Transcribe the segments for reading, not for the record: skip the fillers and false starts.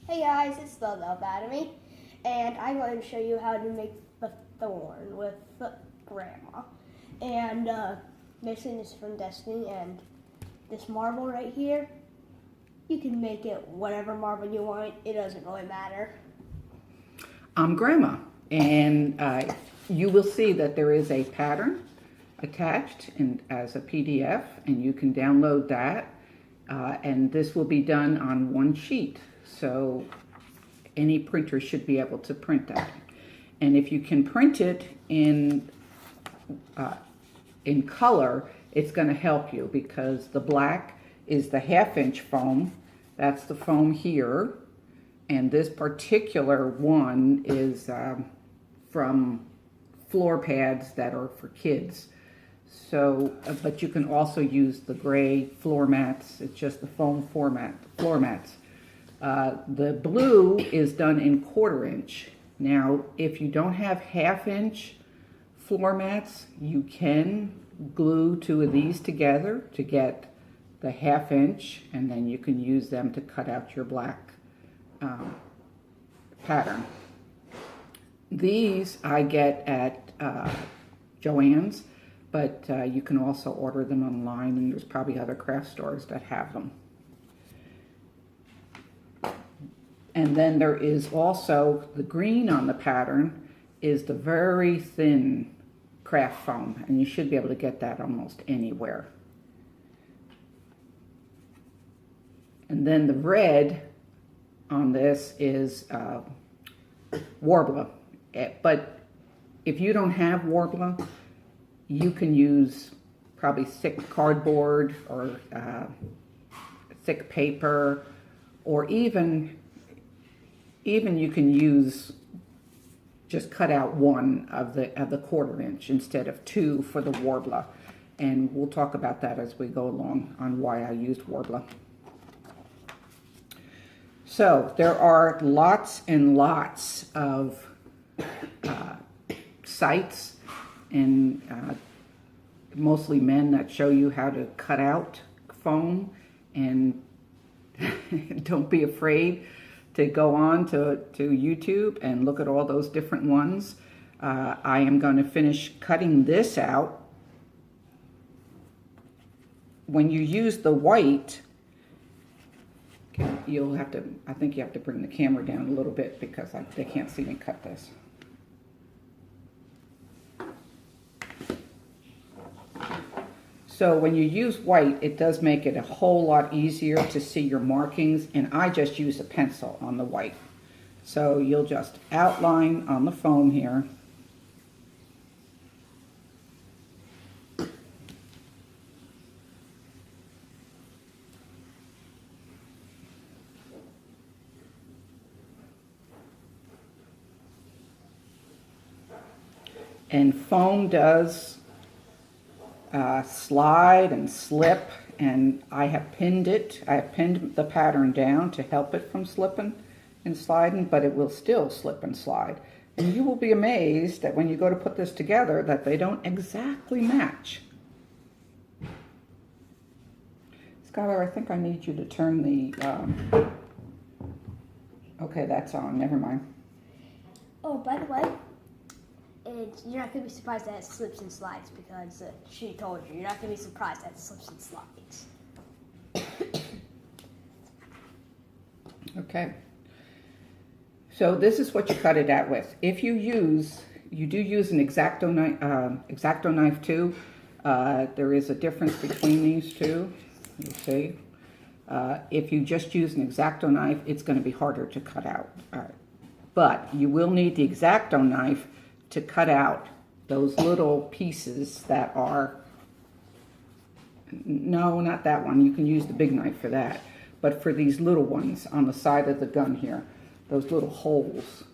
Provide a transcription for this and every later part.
Hey guys, it's the Academy, and I'm going to show you how to make the thorn with Grandma. And mixing this from Destiny, and this marble right here, you can make it whatever marble you want. It doesn't really matter. I'm Grandma, and you will see that there is a pattern attached as a PDF, and you can download that. And this will be done on one sheet, so any printer should be able to print that. And if you can print it in color, it's going to help you, because the black is the 1/2 inch foam. That's the foam here, and this particular one is from floor pads that are for kids. So, but you can also use the gray floor mats. It's just the foam floor mats. The blue is done in 1/4 inch. Now, if you don't have 1/2 inch floor mats, you can glue 2 of these together to get the 1/2 inch, and then you can use them to cut out your black pattern. These I get at Joann's, but you can also order them online, and there's probably other craft stores that have them. And then there is also the green on the pattern is the very thin craft foam, and you should be able to get that almost anywhere. And then the red on this is Warbler. But if you don't have Warbler, you can use probably thick cardboard or thick paper, or even you can use, just cut out one of the 1/4 inch instead of 2 for the Warbler. And we'll talk about that as we go along on why I used Warbler. So there are lots and lots of sites, and mostly men, that show you how to cut out foam. And don't be afraid to go on to YouTube and look at all those different ones. I am going to finish cutting this out. When you use the white, you'll have to, I think you have to bring the camera down a little bit, because they can't see me cut this. So when you use white, it does make it a whole lot easier to see your markings, and I just use a pencil on the white. So you'll just outline on the foam here. And foam does slide and slip, and I have pinned the pattern down to help it from slipping and sliding, but it will still slip and slide. And you will be amazed that when you go to put this together, that they don't exactly match. Skylar, I think I need you to turn the, okay, that's on, never mind. Oh, by the way, you're not going to be surprised that it slips and slides, because she told you. You're not going to be surprised that it slips and slides. Okay. So this is what you cut it out with. If you do use an X-Acto knife too. There is a difference between these two. You see. If you just use an X-Acto knife, it's going to be harder to cut out. But you will need the X-Acto knife to cut out those little pieces that are, no, not that one. You can use the big knife for that. But for these little ones on the side of the gun here, those little holes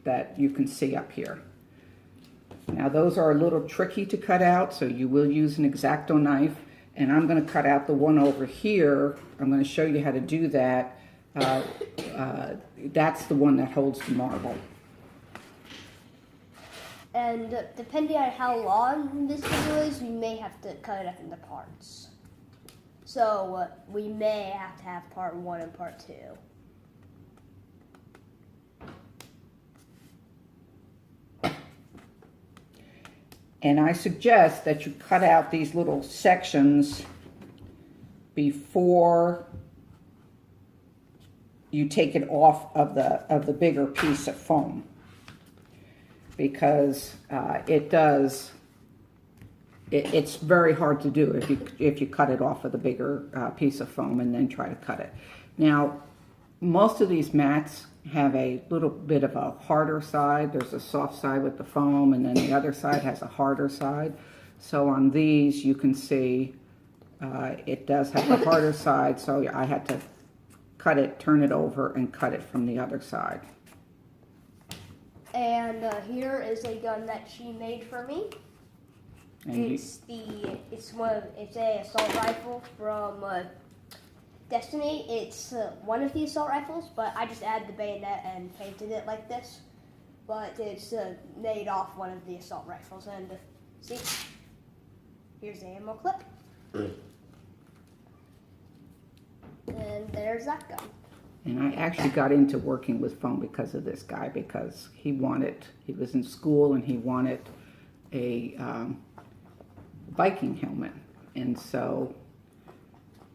that you can see up here. Now those are a little tricky to cut out, so you will use an X-Acto knife. And I'm going to cut out the one over here. I'm going to show you how to do that. That's the one that holds the marble. And depending on how long this video is, we may have to cut it up into parts. So we may have to have part 1 and part 2. And I suggest that you cut out these little sections before you take it off of the bigger piece of foam, because it's very hard to do if you cut it off of the bigger piece of foam and then try to cut it. Now, most of these mats have a little bit of a harder side. There's a soft side with the foam, and then the other side has a harder side. So on these, you can see it does have a harder side, so I had to cut it, turn it over, and cut it from the other side. And here is a gun that she made for me. And it's a assault rifle from Destiny. It's one of the assault rifles, but I just added the bayonet and painted it like this. But it's made off one of the assault rifles. And see, here's the ammo clip. And there's that gun. And I actually got into working with foam because of this guy, because he was in school and he wanted a biking helmet. And so,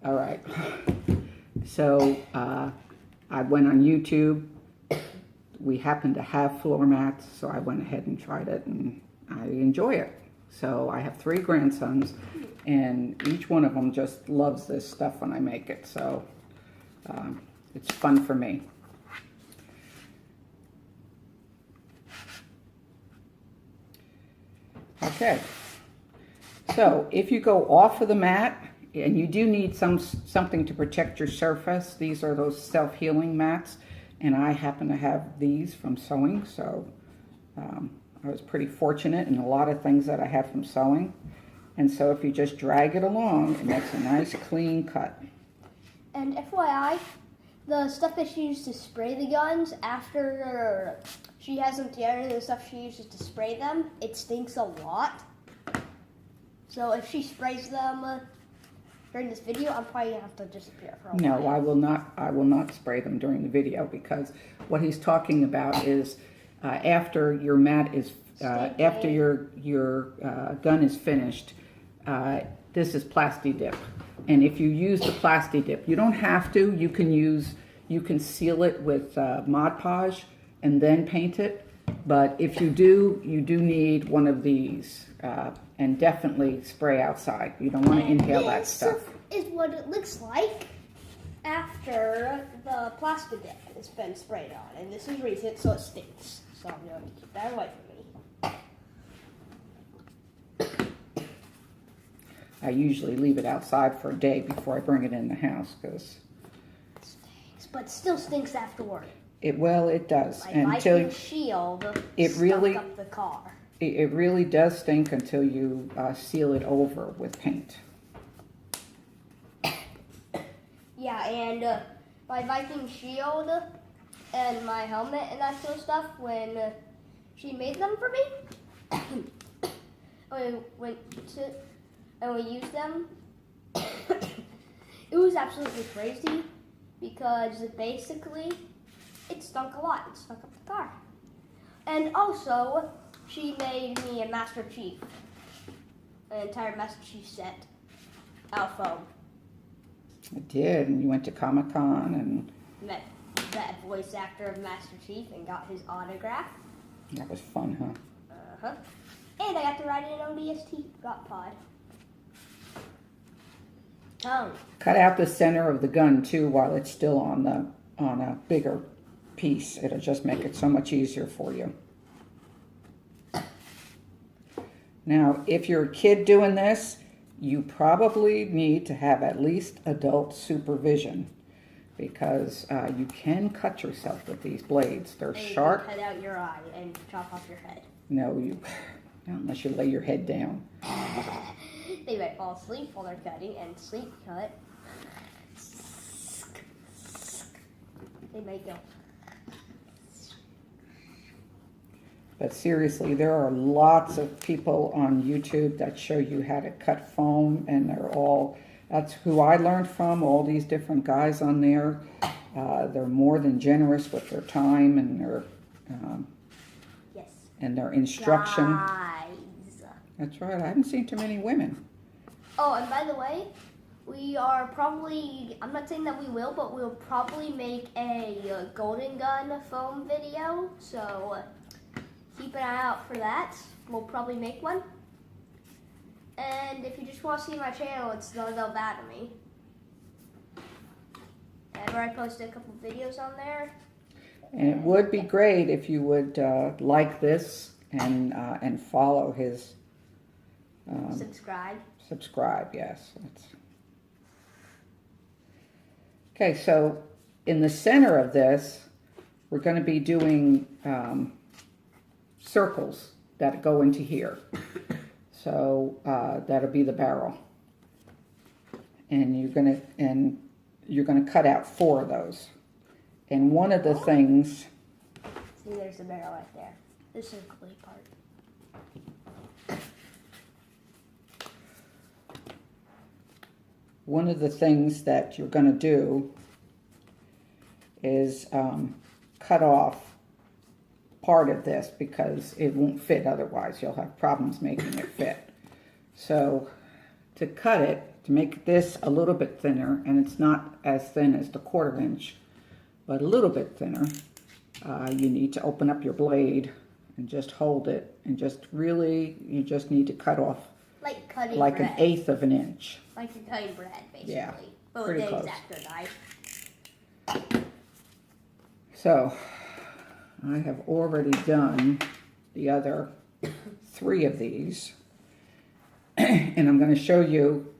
all right. So I went on YouTube. We happened to have floor mats, so I went ahead and tried it, and I enjoy it. So I have 3 grandsons, and each one of them just loves this stuff when I make it. So it's fun for me. Okay. So if you go off of the mat, and you do need something to protect your surface, these are those self-healing mats, and I happen to have these from sewing, so I was pretty fortunate in a lot of things that I had from sewing. And so if you just drag it along, it makes a nice clean cut. And FYI, the stuff that she used to spray the guns, after she has them together, the stuff she uses to spray them, it stinks a lot. So if she sprays them during this video, I'm probably gonna have to disappear for a while. No, I will not spray them during the video, because what he's talking about is after your mat is after your gun is finished, this is Plasti Dip. And if you use the Plasti Dip, you don't have to. You can seal it with Mod Podge and then paint it. But if you do need one of these, and definitely spray outside. You don't want to inhale that stuff. This is what it looks like after the Plasti Dip has been sprayed on. And this is recent, so it stinks. So I'm going to keep that away from me. I usually leave it outside for a day before I bring it in the house, because it stinks, but still stinks afterward. It does. My Viking shield stunk up the car. It really does stink until you seal it over with paint. Yeah, and my Viking shield and my helmet and that sort of stuff, when she made them for me, and we used them, it was absolutely crazy, because basically it stunk a lot. It stunk up the car. And also, she made me a Master Chief, an entire Master Chief set out of foam. I did, and you went to Comic-Con and Met that voice actor of Master Chief and got his autograph. That was fun, huh? Uh-huh. And I got to ride in an ODST got pod. Oh. Cut out the center of the gun too while it's still on a bigger piece. It'll just make it so much easier for you. Now, if you're a kid doing this, you probably need to have at least adult supervision, because you can cut yourself with these blades. They're sharp. You can cut out your eye and chop off your head. No, not unless you lay your head down. They might fall asleep while they're cutting, and sleep cut. They might go. But seriously, there are lots of people on YouTube that show you how to cut foam, and that's who I learned from, all these different guys on there. They're more than generous with their time and their Yes. and their instruction. Guys. That's right. I haven't seen too many women. Oh, and by the way, we are probably, I'm not saying that we will, but we'll probably make a Golden Gun foam video. So keep an eye out for that. We'll probably make one. And if you just want to see my channel, it's Untitled Chapter. Whenever I post a couple videos on there. And it would be great if you would like this and follow his. Subscribe. Subscribe, yes. Okay, so in the center of this, we're going to be doing circles that go into here. So that'll be the barrel, and you're gonna cut out 4 of those. And one of the things. See, there's the barrel right there. The circly part. One of the things that you're going to do is cut off part of this because it won't fit otherwise. You'll have problems making it fit. So to cut it, to make this a little bit thinner, and it's not as thin as the 1/4 inch, but a little bit thinner, you need to open up your blade and just hold it and you just need to cut off like cutting like bread. 1/8 of an inch. Like you're cutting bread, basically. Yeah, but pretty with the close. X-Acto knife. So I have already done the other 3 of these, and I'm going to show you.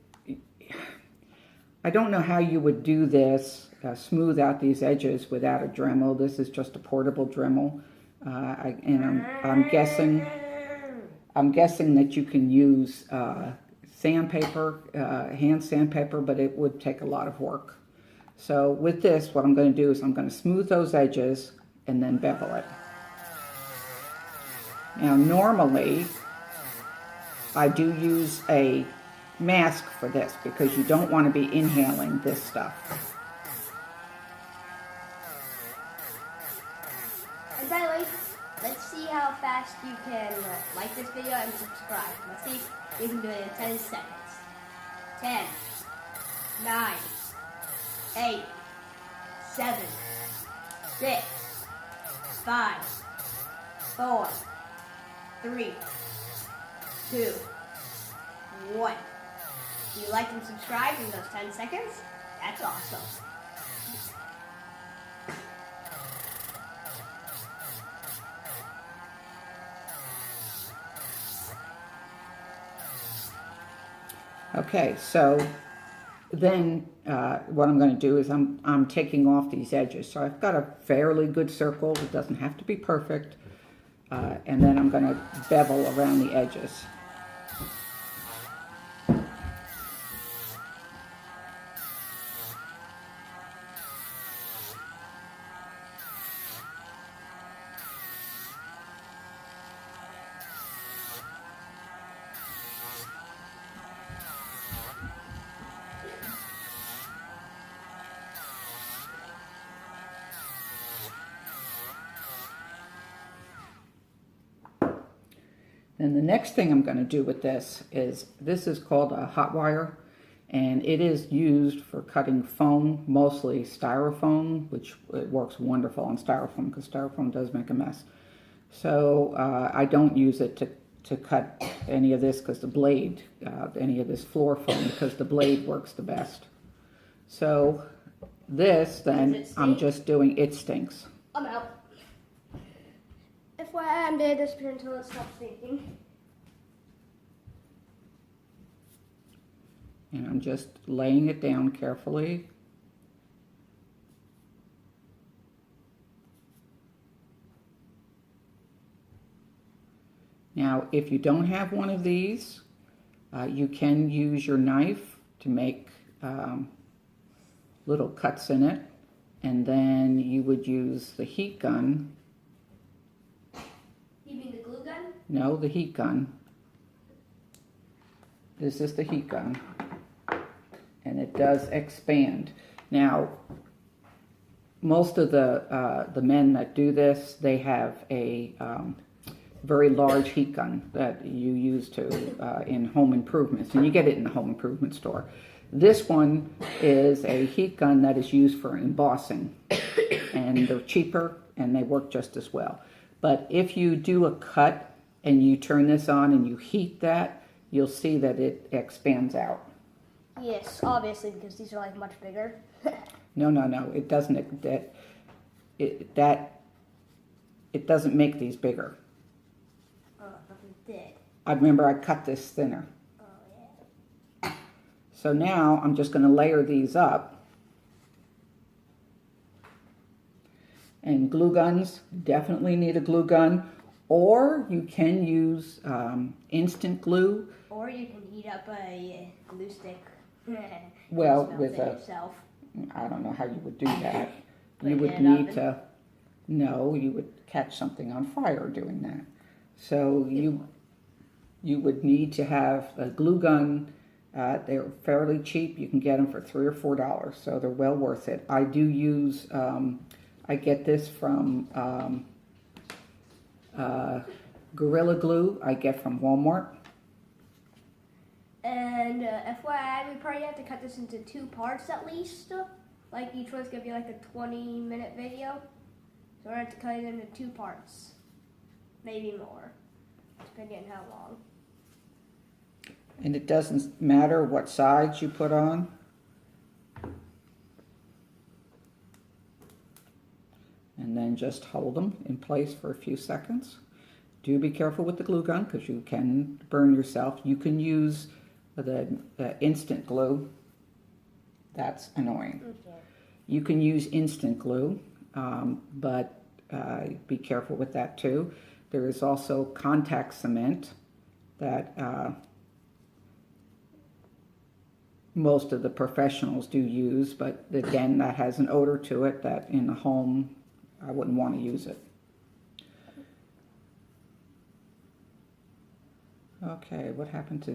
I don't know how you would do this, smooth out these edges without a Dremel. This is just a portable Dremel, I'm guessing that you can use sandpaper, hand sandpaper, but it would take a lot of work. So with this, what I'm going to do is I'm going to smooth those edges and then bevel it. Now normally I do use a mask for this because you don't want to be inhaling this stuff. And by the way, let's see how fast you can like this video and subscribe. Let's see if you can do it in 10 seconds. 10, 9, 8, 7, 6, 5, 4, 3, 2, 1. Do you like and subscribe in those 10 seconds? That's awesome. Okay, so then what I'm going to do is I'm taking off these edges. So I've got a fairly good circle. It doesn't have to be perfect. And then I'm going to bevel around the edges. Then the next thing I'm going to do with this is called a Hotwire, and it is used for cutting foam, mostly styrofoam, which it works wonderful on styrofoam because styrofoam does make a mess. So I don't use it to cut any of this because the blade, any of this floor foam, because the blade works the best. So this then I'm just doing, it stinks. I'm out. FYI, I'm going to disappear until it stops thinking. And I'm just laying it down carefully. Now, if you don't have one of these, you can use your knife to make little cuts in it. And then you would use the heat gun. You mean the glue gun? No, the heat gun. This is the heat gun. And it does expand. Now, most of the men that do this, they have a very large heat gun that you use to in home improvements, and you get it in the home improvement store. This one is a heat gun that is used for embossing, and they're cheaper and they work just as well. But if you do a cut and you turn this on and you heat that, you'll see that it expands out. Yes, obviously, because these are like much bigger. No, it doesn't. It doesn't make these bigger. It did. I remember I cut this thinner. Oh, yeah. So now I'm just going to layer these up. And glue guns, definitely need a glue gun. Or you can use instant glue. Or you can heat up a glue stick. Well, Smelt with it yourself. I don't know how you would do that. Put You it would in an need oven? to, no, you would catch something on fire doing that. So you would need to have a glue gun. They're fairly cheap. You can get them for $3 or $4, so they're well worth it. I do use, I get this from Gorilla Glue. I get from Walmart. And FYI, we probably have to cut this into 2 parts at least. Like each one's gonna be like a 20-minute video. So we're gonna have to cut it into 2 parts. Maybe more. Depending on how long. And it doesn't matter what sides you put on. And then just hold them in place for a few seconds. Do be careful with the glue gun because you can burn yourself. You can use the instant glue. That's annoying. Okay. You can use instant glue, but be careful with that too. There is also contact cement that most of the professionals do use, but again, that has an odor to it that in the home, I wouldn't want to use it. Okay, what happened to